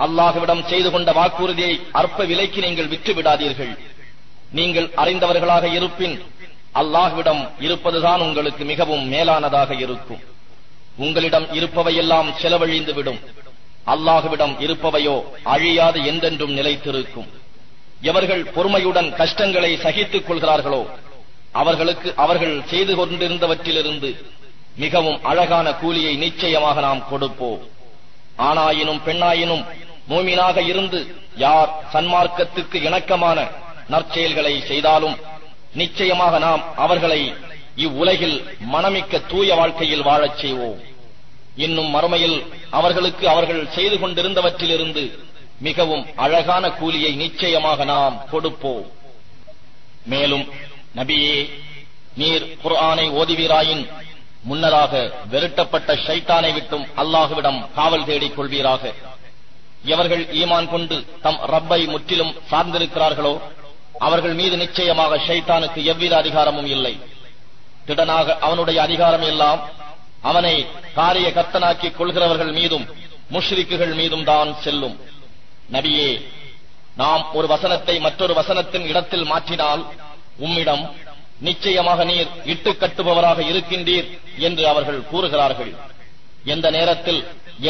அல்லாஹ்விடம் செய்து கொண்ட வாக்குறுதியை அற்ப விலைக்கு நீங்கள் விற்று விடாதீர்கள். நீங்கள் அறிந்தவர்களாக இருப்பின் அல்லாஹ்விடம் இருப்பதுதான் உங்களுக்கு மிகவும் மேலானதாக இருக்கும். உங்களிடம் இருப்பவையெல்லாம் செலவழிந்து விடும். அல்லாஹ்விடம் இருப்பவையோ அழியாது என்றென்றும் நிலைத்திருக்கும். எவர்கள் பொறுமையுடன் கஷ்டங்களை சகித்துக் கொள்கிறார்களோ அவர்களுக்கு அவர்கள் செய்து கொண்டிருந்தவற்றிலிருந்து மிகவும் அழகான கூலியை நிச்சயமாக நாம் கொடுப்போம். ஆணாயினும் பெண்ணாயினும் மூமினாக இருந்து யார் சன்மார்க்கத்துக்கு இணக்கமான நற்செயல்களை செய்தாலும் நிச்சயமாக நாம் அவர்களை இவ்வுலகில் மனமிக்க தூய வாழ்க்கையில் வாழச் செய்வோம். இன்னும் மறுமையில் அவர்களுக்கு அவர்கள் செய்து கொண்டிருந்தவற்றிலிருந்து மிகவும் அழகான கூலியை நிச்சயமாக நாம் கொடுப்போம். மேலும் நபியே, நீர் குர்ஆனை ஓதுவீராயின் முன்னதாக வெறுட்டப்பட்ட ஷைத்தானை விட்டும் அல்லாஹ்விடம் காவல் தேடிக் கொள்வீராக. எவர்கள் ஈமான் கொண்டு தம் ரப்பை முற்றிலும் சார்ந்திருக்கிறார்களோ அவர்கள் மீது நிச்சயமாக ஷைத்தானுக்கு எவ்வித அதிகாரமும் இல்லை. திடனாக அவனுடைய அதிகாரம் எல்லாம் அவனை காரிய கர்த்தனாக்கிக் கொள்கிறவர்கள் மீதும் முஷ்ரிக்குகள் மீதும் தான் செல்லும். நபியே, நாம் ஒரு வசனத்தை மற்றொரு வசனத்தின் இடத்தில் மாற்றினால் உம்மிடம் நிச்சயமாக நீர் இட்டுக் கட்டுபவராக இருக்கின்றீர் என்று அவர்கள் கூறுகிறார்கள். எந்த நேரத்தில்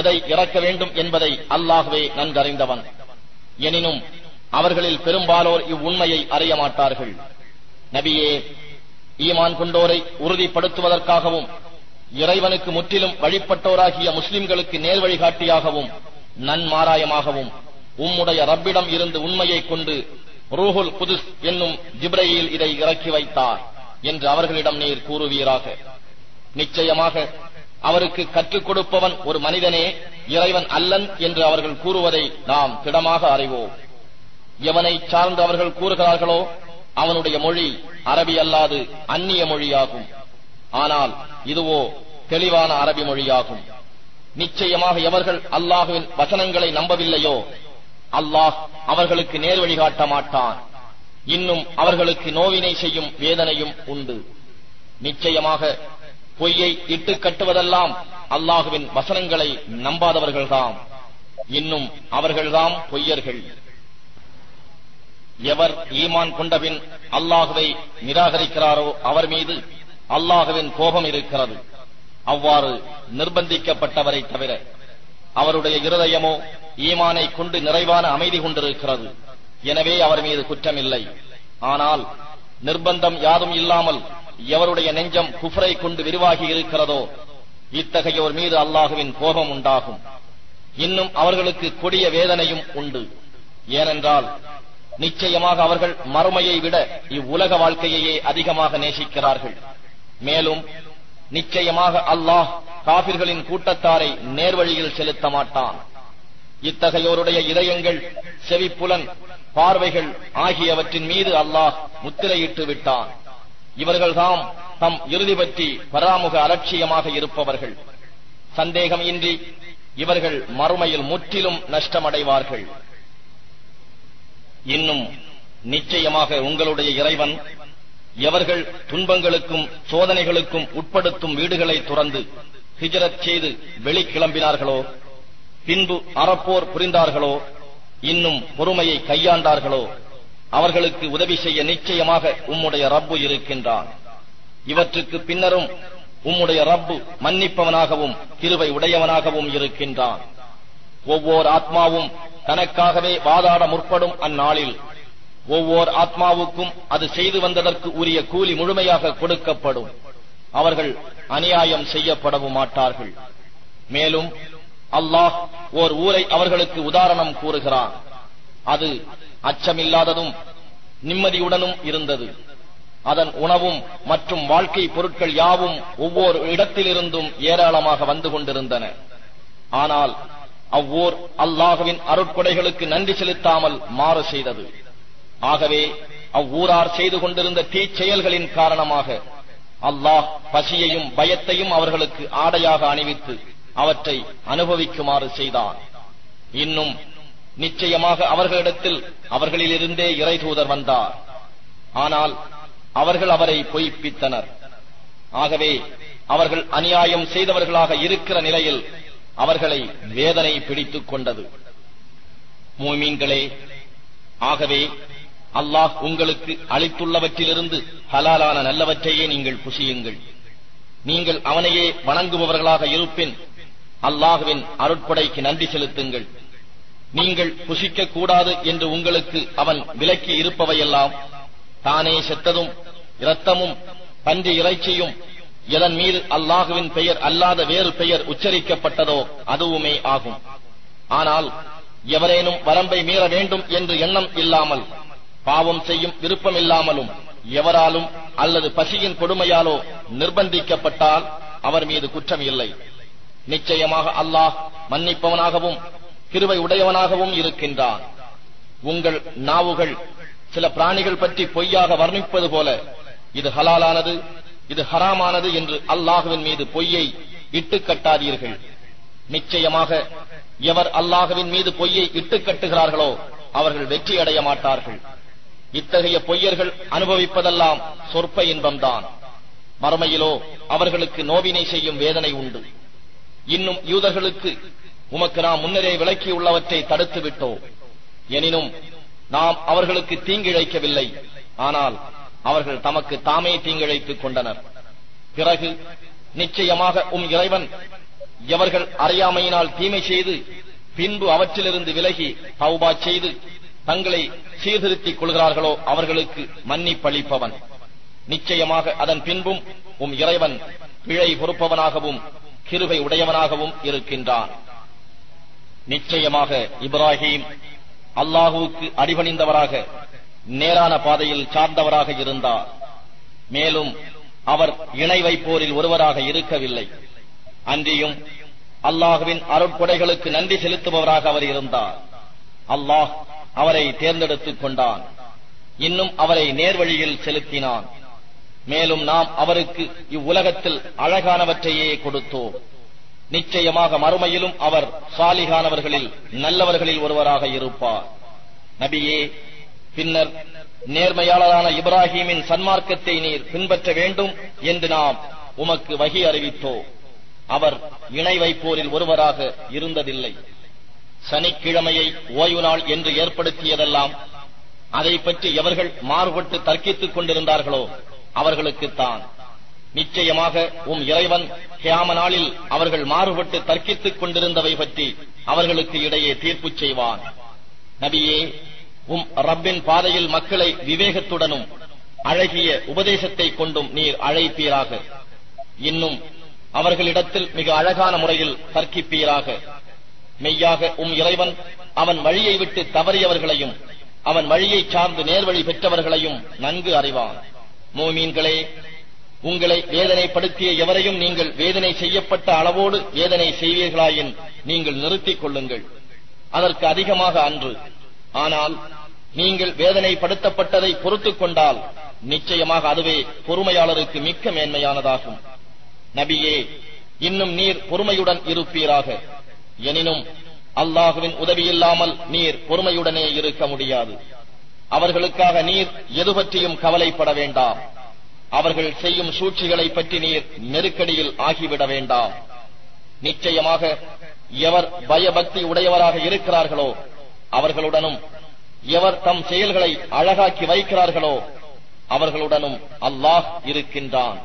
எதை இறக்க வேண்டும் என்பதை அல்லாஹ்வே நன்கறிந்தவன். எனினும் அவர்களில் பெரும்பாலோர் இவ்வுண்மையை அறிய மாட்டார்கள். நபியே, ஈமான் கொண்டோரை உறுதிப்படுத்துவதற்காகவும் இறைவனுக்கு முற்றிலும் வழிபட்டோராகிய முஸ்லிம்களுக்கு நேர் வழிகாட்டியாகவும் நன்மாராயமாகவும் உம்முடைய ரப்பிடம் இருந்து உண்மையை கொண்டு ரூஹுல் குதுஸ் என்னும் ஜிப்ரீல் இதை இறக்கி வைத்தார் என்று அவர்களிடம் நீர் கூறுவீராக. நிச்சயமாக அவருக்கு கற்றுக் கொடுப்பவன் ஒரு மனிதனே, இறைவன் அல்லன் என்று அவர்கள் கூறுவதை நாம் திடமாக அறிவோம். எவனை சார்ந்து அவர்கள் கூறுகிறார்களோ அவனுடைய மொழி அரபி அல்லாது அந்நிய மொழியாகும். ஆனால் இதுவோ தெளிவான அரபி மொழியாகும். நிச்சயமாக எவர்கள் அல்லாஹுவின் வசனங்களை நம்பவில்லையோ அல்லாஹ் அவர்களுக்கு நேர் வழிகாட்ட மாட்டான். இன்னும் அவர்களுக்கு நோவினை செய்யும் வேதனையும் உண்டு. நிச்சயமாக பொய்யை இட்டு கட்டுவதெல்லாம் அல்லாஹுவின் வசனங்களை நம்பாதவர்கள்தாம். இன்னும் அவர்கள்தாம் பொய்யர்கள். எவர் ஈமான் கொண்டபின் அல்லாஹுவை நிராகரிக்கிறாரோ அவர் மீது அல்லாஹுவின் கோபம் இருக்கிறது. அவ்வாறு நிர்பந்திக்கப்பட்டவரை தவிர அவருடைய இருதயமோ ஈமானை கொண்டு நிறைவான அமைதி கொண்டிருக்கிறது. எனவே அவர் மீது குற்றமில்லை. ஆனால் நிர்பந்தம் யாதும் இல்லாமல் எவருடைய நெஞ்சம் குஃப்ரை கொண்டு விரிவாகி இருக்கிறதோ இத்தகையோர் மீது அல்லாஹுவின் கோபம் உண்டாகும். இன்னும் அவர்களுக்கு கொடிய வேதனையும் உண்டு. ஏனென்றால் நிச்சயமாக அவர்கள் மறுமையை விட இவ்வுலக வாழ்க்கையையே அதிகமாக நேசிக்கிறார்கள். மேலும் நிச்சயமாக அல்லாஹ் காபிர்களின் கூட்டத்தாரை நேர்வழியில் செலுத்த மாட்டான். இத்தகையோருடைய இதயங்கள், செவிப்புலன், பார்வைகள் ஆகியவற்றின் மீது அல்லாஹ் முத்திரையிட்டு விட்டான். இவர்கள்தாம் தம் இறுதி பற்றி பராமுக அலட்சியமாக இருப்பவர்கள். சந்தேகம் இன்றி இவர்கள் மறுமையில் முற்றிலும் நஷ்டமடைவார்கள். இன்னும் நிச்சயமாக உங்களுடைய இறைவன் எவர்கள் துன்பங்களுக்கும் சோதனைகளுக்கும் உட்படுத்தும் வீடுகளை துறந்து ஹிஜ்ரத் செய்து வெளிக்கிளம்பினார்களோ, பின்பு அறப்போர் புரிந்தார்களோ, இன்னும் பொறுமையை கையாண்டார்களோ அவர்களுக்கு உதவி செய்ய நிச்சயமாக உம்முடைய ரப்பு இருக்கின்றான். இவற்றுக்கு பின்னரும் உம்முடைய ரப்பு மன்னிப்பவனாகவும் கிருபை உடையவனாகவும் இருக்கின்றான். ஒவ்வொரு ஆத்மாவும் தனக்காகவே வாதாட முற்படும் அந்நாளில் ஒவ்வொரு ஆத்மாவுக்கும் அது செய்து வந்ததற்கு உரிய கூலி முழுமையாக கொடுக்கப்படும். அவர்கள் அநியாயம் செய்யப்படவும் மாட்டார்கள். மேலும் அல்லாஹ் ஓர் ஊரை அவர்களுக்கு உதாரணம் கூறுகிறான். அது அச்சமில்லாததும் நிம்மதியுடனும் இருந்தது. அதன் உணவும் மற்றும் வாழ்க்கை பொருட்கள் யாவும் ஒவ்வொரு இடத்திலிருந்தும் ஏராளமாக வந்து கொண்டிருந்தன. ஆனால் அவ்வூர் அல்லாஹுவின் அருட்கொடைகளுக்கு நன்றி செலுத்தாமல் மாறு செய்தது. ஆகவே அவ்வூரார் செய்து கொண்டிருந்த தீச்செயல்களின் காரணமாக அல்லாஹ் பசியையும் பயத்தையும் அவர்களுக்கு ஆடையாக அணிவித்து அவற்றை அனுபவிக்குமாறு செய்தான். இன்னும் நிச்சயமாக அவர்களிடத்தில் அவர்களிலிருந்தே இறைதூதர் வந்தார். ஆனால் அவர்கள் அவரை பொய்ப்பித்தனர். ஆகவே அவர்கள் அநியாயம் செய்தவர்களாக இருக்கிற நிலையில் அவர்களை வேதனை பிடித்துக் கொண்டது. மூமீன்களே, ஆகவே அல்லாஹ் உங்களுக்கு அளித்துள்ளவற்றிலிருந்து ஹலாலான நல்லவற்றையே நீங்கள் புசியுங்கள். நீங்கள் அவனையே வணங்குபவர்களாக இருப்பின் அல்லாஹ்வின் அருட்கொடைக்கு நன்றி செலுத்துங்கள். நீங்கள் புசிக்க கூடாது என்று உங்களுக்கு அவன் விலக்கி இருப்பவையெல்லாம் தானே செத்ததும் இரத்தமும் பன்றி இறைச்சியும் எதன் மீது அல்லாஹுவின் பெயர் அல்லாத வேறு பெயர் உச்சரிக்கப்பட்டதோ அதுவுமே ஆகும். ஆனால் எவரேனும் வரம்பை மீற வேண்டும் என்று எண்ணம் இல்லாமல் பாவம் செய்யும் விருப்பமில்லாமலும் எவராலும் அல்லது பசியின் கொடுமையாலோ நிர்பந்திக்கப்பட்டால் அவர் மீது குற்றம் இல்லை. நிச்சயமாக அல்லாஹ் மன்னிப்பவனாகவும் கிருபை உடையவனாகவும் இருக்கின்றான். உங்கள் நாவுகள் சில பிராணிகள் பற்றி பொய்யாக வர்ணிப்பது போல இது ஹலாலானது இது ஹராமானது என்று அல்லாஹுவின் மீது பொய்யை இட்டுக் கட்டாதீர்கள். நிச்சயமாக எவர் அல்லாஹுவின் மீது பொய்யை இட்டுக் கட்டுகிறார்களோ அவர்கள் வெற்றி அடைய மாட்டார்கள். இத்தகைய பொய்யர்கள் அனுபவிப்பதெல்லாம் சொற்ப இன்பம்தான். மறுமையிலோ அவர்களுக்கு நோவினை செய்யும் வேதனை உண்டு. இன்னும் யூதர்களுக்கு உமக்கு நாம் முன்னரே விலக்கியுள்ளவற்றை தடுத்து விட்டோம். எனினும் நாம் அவர்களுக்கு தீங்கிழைக்கவில்லை, ஆனால் அவர்கள் தமக்கு தாமே தீங்கிழைத்துக் கொண்டனர். பிறகு நிச்சயமாக இறைவன் எவர்கள் அறியாமையினால் தீமை செய்து பின்பு அவற்றிலிருந்து விலகி தௌபா செய்து தங்களை சீர்திருத்திக் கொள்கிறார்களோ அவர்களுக்கு மன்னிப்பளிப்பவன். நிச்சயமாக அதன் பின்பும் இறைவன் பிழை பொறுப்பவனாகவும் கிருபை உடையவனாகவும் இருக்கின்றான். நிச்சயமாக இப்ராஹீம் அல்லாஹுவுக்கு அடிபணிந்தவராக நேரான பாதையில் சார்ந்தவராக இருந்தார். மேலும் அவர் இணை வைப்போரில் ஒருவராக இருக்கவில்லை. அன்றியும் அல்லாஹுவின் அருட்கொடைகளுக்கு நன்றி செலுத்துபவராக அவர் இருந்தார். அல்லாஹ் அவரை தேர்ந்தெடுத்துக் கொண்டான். இன்னும் அவரை நேர்வழியில் செலுத்தினான். மேலும் நாம் அவருக்கு இவ்வுலகத்தில் அழகானவற்றையே கொடுத்தோம். நிச்சயமாக மறுமையிலும் அவர் சாலிகானவர்களில் நல்லவர்களில் ஒருவராக இருப்பார். நபியே, பின்னர் நேர்மையாளரான இப்ராஹீமின் சன்மார்க்கத்தை நீர் பின்பற்ற வேண்டும் என்று நாம் உமக்கு வகி அறிவித்தோம். அவர் இணை வைப்போரில் ஒருவராக இருந்ததில்லை. சனிக்கிழமையை ஓய்வு நாள் என்று ஏற்படுத்தியதெல்லாம் அதை பற்றி எவர்கள் மாறுபட்டு தர்க்கித்துக் கொண்டிருந்தார்களோ அவர்களுக்குத்தான். நிச்சயமாக இறைவன் கியாம நாளில் அவர்கள் மாறுபட்டு தர்க்கித்துக் கொண்டிருந்தவை பற்றி அவர்களுக்கு இடையே தீர்ப்பு செய்வான். நபியே, ரப்பின் பாதையில் மக்களை விவேகத்துடனும் அழகிய உபதேசத்தை கொண்டும் நீர் அழைப்பீராக. இன்னும் அவர்களிடத்தில் மிக அழகான முறையில் தர்க்கிப்பீராக. மெய்யாக இறைவன் அவன் வழியை விட்டு தவறியவர்களையும் அவன் வழியை சார்ந்து நேர்வழி பெற்றவர்களையும் நன்கு அறிவான். மூமீன்களே, உங்களை வேதனைப்படுத்திய எவரையும் நீங்கள் வேதனை செய்யப்பட்ட அளவோடு வேதனை செய்வீர்களாயின் நீங்கள் நிறுத்திக் கொள்ளுங்கள். அதற்கு அதிகமாக அன்று. ஆனால் நீங்கள் வேதனைப்படுத்தப்பட்டதை பொறுத்துக் கொண்டால் நிச்சயமாக அதுவே பொறுமையாளருக்கு மிக்க மேன்மையானதாகும். நபியே, இன்னும் நீர் பொறுமையுடன் இருப்பீராக. எனினும் அல்லாஹுவின் உதவியில்லாமல் நீர் பொறுமையுடனே இருக்க முடியாது. அவர்களுக்காக நீர் எது பற்றியும் கவலைப்பட வேண்டாம். அவர்கள் செய்யும் சூழ்ச்சிகளை பற்றி நீர் நெருக்கடியில் ஆகிவிட வேண்டாம். நிச்சயமாக எவர் பயபக்தி உடையவராக இருக்கிறார்களோ அவர்களுடனும் எவர் தம் செயல்களை அழகாக்கி வைக்கிறார்களோ அவர்களுடனும் அல்லாஹ் இருக்கின்றான்.